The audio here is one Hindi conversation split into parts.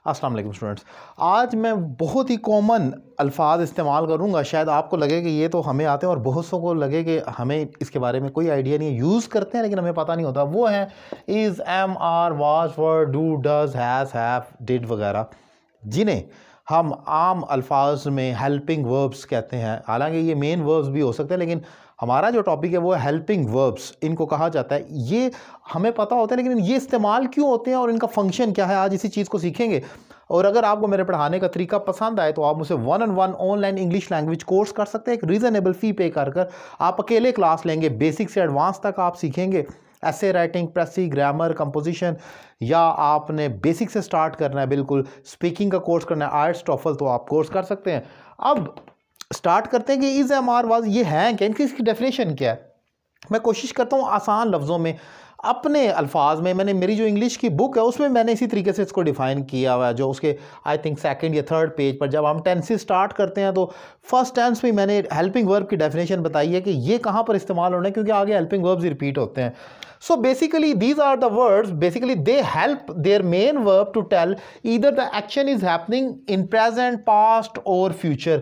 अस्सलाम वालेकुम स्टूडेंट्स। आज मैं बहुत ही कॉमन अल्फाज इस्तेमाल करूंगा, शायद आपको लगे कि ये तो हमें आते हैं और बहुत सौ को लगे कि हमें इसके बारे में कोई आइडिया नहीं है, यूज़ करते हैं लेकिन हमें पता नहीं होता। वो है is, am, are, was, were, do, does, has, have, did वगैरह, जिन्हें हम आम अल्फाज में हेल्पिंग वर्ब्स कहते हैं। हालांकि ये मेन वर्ब्स भी हो सकते हैं, लेकिन हमारा जो टॉपिक है वो है हेल्पिंग वर्ब्स, इनको कहा जाता है। ये हमें पता होता है, लेकिन ये इस्तेमाल क्यों होते हैं और इनका फंक्शन क्या है, आज इसी चीज़ को सीखेंगे। और अगर आपको मेरे पढ़ाने का तरीका पसंद आए तो आप मुझसे 1-on-1 online English language course कर सकते हैं। एक रीज़नेबल फ़ी पे कर आप अकेले क्लास लेंगे, बेसिक से एडवांस तक आप सीखेंगे। ऐसे राइटिंग, प्रेसी, ग्रामर, कंपोजिशन, या आपने बेसिक से स्टार्ट करना है, बिल्कुल स्पीकिंग का कोर्स करना है, आइट्स, टॉफल, तो आप कोर्स कर सकते हैं। अब स्टार्ट करते हैं कि इज़, एम, आर, वाज ये हैं क्या, इनकी इसकी डेफिनेशन क्या है। मैं कोशिश करता हूँ आसान लफ्ज़ों में, अपने अल्फाज में। मैंने मेरी जो इंग्लिश की बुक है उसमें मैंने इसी तरीके से इसको डिफ़ाइन किया हुआ है, जो उसके आई थिंक सेकंड या थर्ड पेज पर जब हम टेंसेस स्टार्ट करते हैं तो फर्स्ट टेंस में मैंने हेल्पिंग वर्ब की डेफिनेशन बताई है कि ये कहाँ पर इस्तेमाल होना है, क्योंकि आगे हेल्पिंग वर्ब्स रिपीट होते हैं। So basically these are the words, basically they help their main verb to tell either the action is happening in present, past or future.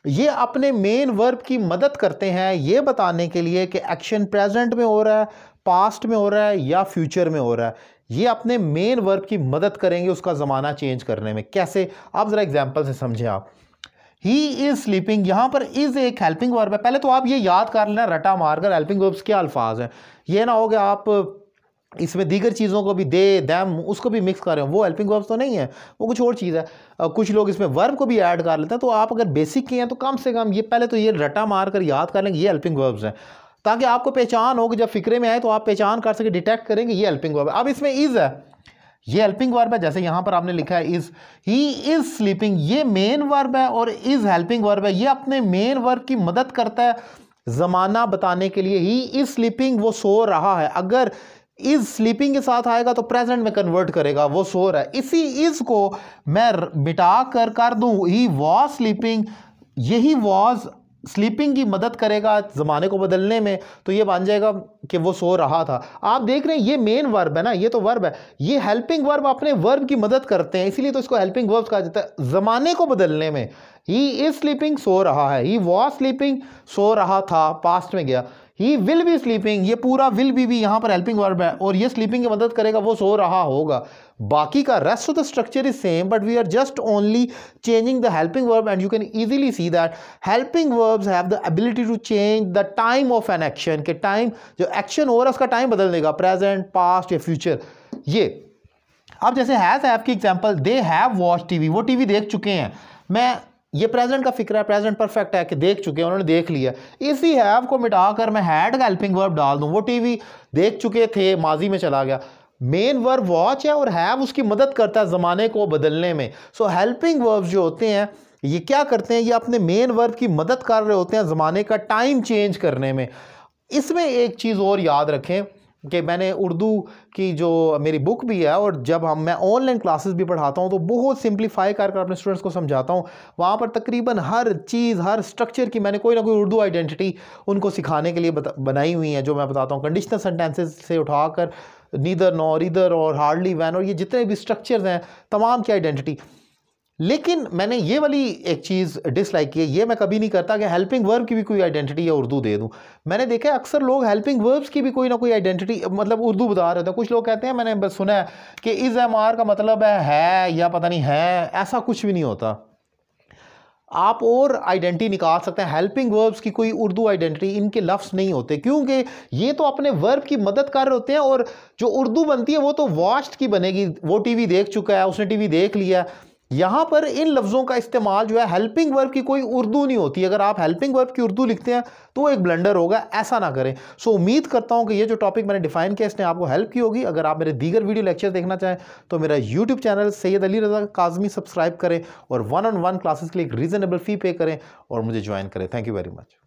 ये अपने मेन वर्ब की मदद करते हैं ये बताने के लिए कि एक्शन प्रेजेंट में हो रहा है, पास्ट में हो रहा है या फ्यूचर में हो रहा है। ये अपने मेन वर्ब की मदद करेंगे उसका ज़माना चेंज करने में। कैसे, आप ज़रा एग्जांपल से समझें। आप ही इज़ स्लीपिंग, यहाँ पर इज़ एक हेल्पिंग वर्ब है। पहले तो आप ये याद कर लेना रटा मारकर हेल्पिंग वर्ब्स क्या अल्फाज हैं। ये ना हो कि आप इसमें दीगर चीज़ों को भी, दे, दैम, उसको भी मिक्स कर रहे हो, वो हेल्पिंग वर्ब्स तो नहीं है, वो कुछ और चीज़ है। कुछ लोग इसमें वर्ब को भी ऐड कर लेते हैं। तो आप अगर बेसिक के हैं तो कम से कम ये पहले तो ये रटा मार कर याद कर लेंगे ये हेल्पिंग वर्ब्स हैं, ताकि आपको पहचान हो कि जब फिक्रे में आए तो आप पहचान कर सके, डिटेक्ट करेंगे ये हेल्पिंग वर्ब है। अब इसमें इज़ है, ये हेल्पिंग वर्ब है। जैसे यहाँ पर आपने लिखा है इज़, ही इज़ स्लीपिंग, ये मेन वर्ब है और इज़ हेल्पिंग वर्ब है। ये अपने मेन वर्ब की मदद करता है ज़माना बताने के लिए। ही इज़ स्लीपिंग, वो सो रहा है। अगर इज स्लीपिंग के साथ आएगा तो प्रेजेंट में कन्वर्ट करेगा, वो सो रहा है। इसी इज को मैं मिटा कर दूं ही वॉज स्लीपिंग, यही वॉज स्लीपिंग की मदद करेगा ज़माने को बदलने में, तो ये बन जाएगा कि वो सो रहा था। आप देख रहे हैं ये मेन वर्ब है ना, ये तो वर्ब है। ये हेल्पिंग वर्ब अपने वर्ब की मदद करते हैं, इसीलिए तो इसको हेल्पिंग वर्ब कहा जाता है ज़माने को बदलने में। ही इज स्लीपिंग, सो रहा है। ही वॉज स्लीपिंग, सो रहा था, पास्ट में गया। ही विल बी स्लीपिंग, ये पूरा विल बी यहाँ पर हेल्पिंग वर्ब है और ये स्लीपिंग की मदद करेगा, वो सो रहा होगा। बाकी का rest of the structure is same, but we are just only changing the helping verb and you can easily see that helping verbs have the ability to change the time of an action, के टाइम जो एक्शन हो रहा है उसका टाइम बदल देगा, प्रेजेंट, पास्ट या फ्यूचर। ये अब जैसे हैज़, हैव की example, they have watch TV, वो टीवी देख चुके हैं। मैं ये प्रेजेंट का फिक्र है, प्रेजेंट परफेक्ट है कि देख चुके हैं, उन्होंने देख लिया। इसी हैव को मिटाकर मैं हैड का हेल्पिंग वर्ब डाल दूं, वो टीवी देख चुके थे, माजी में चला गया। मेन वर्ब वॉच है और हैव उसकी मदद करता है ज़माने को बदलने में। सो हेल्पिंग वर्ब्स जो होते हैं ये क्या करते हैं, ये अपने मेन वर्ब की मदद कर रहे होते हैं ज़माने का टाइम चेंज करने में। इसमें एक चीज़ और याद रखें कि मैंने उर्दू की जो मेरी बुक भी है और जब मैं ऑनलाइन क्लासेस भी पढ़ाता हूँ तो बहुत सिंप्लीफाई कर अपने स्टूडेंट्स को समझाता हूँ। वहाँ पर तकरीबन हर चीज़, हर स्ट्रक्चर की मैंने कोई ना कोई उर्दू आइडेंटिटी उनको सिखाने के लिए बनाई हुई है, जो मैं बताता हूँ। कंडीशनल सेंटेंसेस से उठाकर नीदर, नॉर, इधर और हार्डली, वैन और ये जितने भी स्ट्रक्चर्स हैं तमाम की आइडेंटिटी। लेकिन मैंने ये वाली एक चीज़ डिसलाइक की है, ये मैं कभी नहीं करता कि हेल्पिंग वर्ब की भी कोई आइडेंटिटी या उर्दू दे दूं। मैंने देखा है अक्सर लोग हेल्पिंग वर्ब्स की भी कोई ना कोई आइडेंटिटी मतलब उर्दू बता रहे थे। कुछ लोग कहते हैं, मैंने बस सुना है कि इज़, एम, आर का मतलब है या पता नहीं है, ऐसा कुछ भी नहीं होता। आप और आइडेंटिटी निकाल सकते हैं। हेल्पिंग वर्ब्स की कोई उर्दू आइडेंटिटी इनके लफ्ज़ नहीं होते, क्योंकि ये तो अपने वर्ब की मदद कर रहे होते हैं। और जो उर्दू बनती है वो तो वॉच्ड की बनेगी, वो टीवी देख चुका है, उसने टीवी देख लिया। यहाँ पर इन लफ्ज़ों का इस्तेमाल जो है, हेल्पिंग वर्ब की कोई उर्दू नहीं होती। अगर आप हेल्पिंग वर्ब की उर्दू लिखते हैं तो वो एक ब्लंडर होगा, ऐसा ना करें। सो उम्मीद करता हूँ कि ये जो टॉपिक मैंने डिफाइन किया इसने आपको हेल्प की होगी। अगर आप मेरे दीगर वीडियो लेक्चर देखना चाहें तो मेरा YouTube channel Syed Ali Raza Kazmi subscribe करें और 1-on-1 क्लासेस के लिए एक रीज़नेबल फ़ी पे करें और मुझे ज्वाइन करें। Thank you very much.